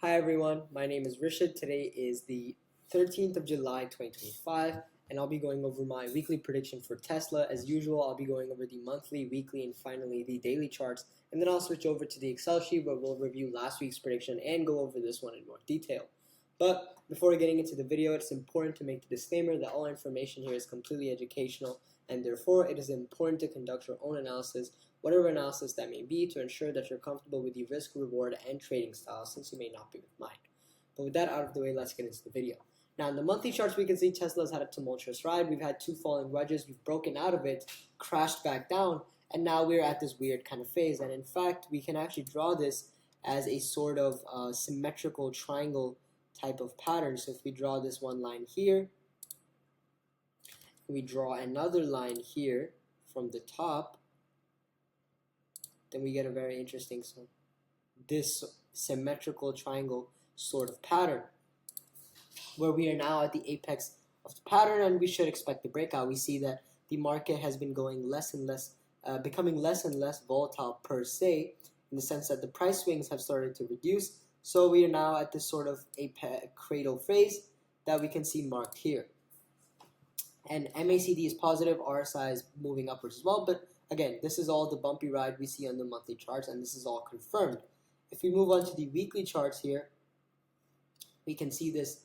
Hi everyone, my name is Rishad. Today is the 13th of July 2025 and I'll be going over my weekly prediction for Tesla. As usual, I'll be going over the monthly, weekly, and finally the daily charts, and then I'll switch over to the Excel sheet where we'll review last week's prediction and go over this one in more detail. But before getting into the video, it's important to make the disclaimer that all information here is completely educational and therefore it is important to conduct your own analysis, whatever analysis that may be, to ensure that you're comfortable with the risk, reward, and trading style, since you may not be with mine. But with that out of the way, let's get into the video. Now, in the monthly charts, we can see Tesla's had a tumultuous ride. We've had two falling wedges. We've broken out of it, crashed back down, and now we're at this weird kind of phase. And in fact, we can actually draw this as a sort of symmetrical triangle type of pattern. So if we draw this one line here, we draw another line here from the top, then we get a very interesting this symmetrical triangle sort of pattern, where we are now at the apex of the pattern and we should expect the breakout. We see that the market has been going less and less, becoming less and less volatile per se, in the sense that the price swings have started to reduce. So we are now at this sort of apex cradle phase that we can see marked here. And MACD is positive, RSI is moving upwards as well, but again, this is all the bumpy ride we see on the monthly charts, and this is all confirmed. If we move on to the weekly charts here, we can see this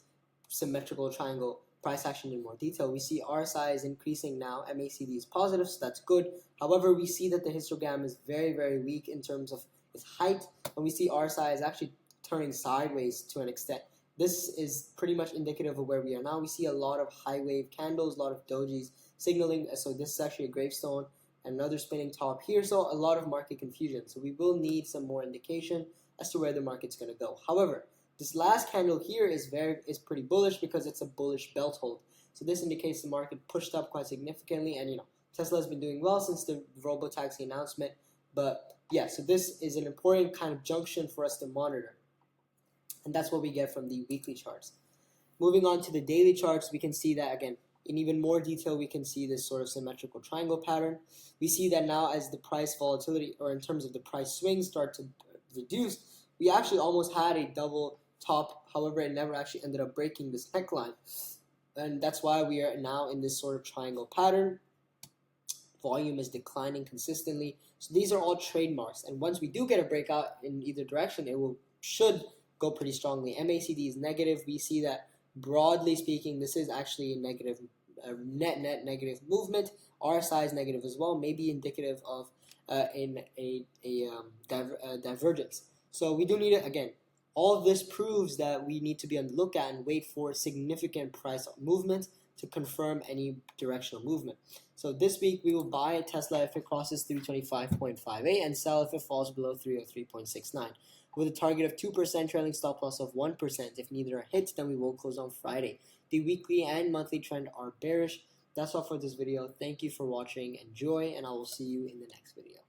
symmetrical triangle price action in more detail. We see RSI is increasing now, MACD is positive, so that's good. However, we see that the histogram is very, very weak in terms of its height, and we see RSI is actually turning sideways to an extent. This is pretty much indicative of where we are now. We see a lot of high wave candles, a lot of dojis signaling. So this is actually a gravestone and another spinning top here. So a lot of market confusion. So we will need some more indication as to where the market's going to go. However, this last candle here is pretty bullish because it's a bullish belt hold. So this indicates the market pushed up quite significantly, and Tesla has been doing well since the robotaxi announcement. But yeah, so this is an important kind of junction for us to monitor. And that's what we get from the weekly charts. Moving on to the daily charts, we can see that again, in even more detail, we can see this sort of symmetrical triangle pattern. We see that now as the price volatility, or in terms of the price swings, start to reduce, we actually almost had a double top. However, it never actually ended up breaking this neckline. And that's why we are now in this sort of triangle pattern. Volume is declining consistently. So these are all trademarks. And once we do get a breakout in either direction, it should go pretty strongly. MACD is negative. We see that broadly speaking, this is actually a negative, net negative movement. RSI is negative as well, maybe indicative of divergence. So we do need it again. All of this proves that we need to be on the lookout and wait for significant price movement to confirm any directional movement. So this week we will buy a Tesla if it crosses 325.58 and sell if it falls below 303.69. With a target of 2%, trailing stop loss of 1%. If neither are hit, then we will close on Friday. The weekly and monthly trend are bearish. That's all for this video. Thank you for watching. Enjoy, and I will see you in the next video.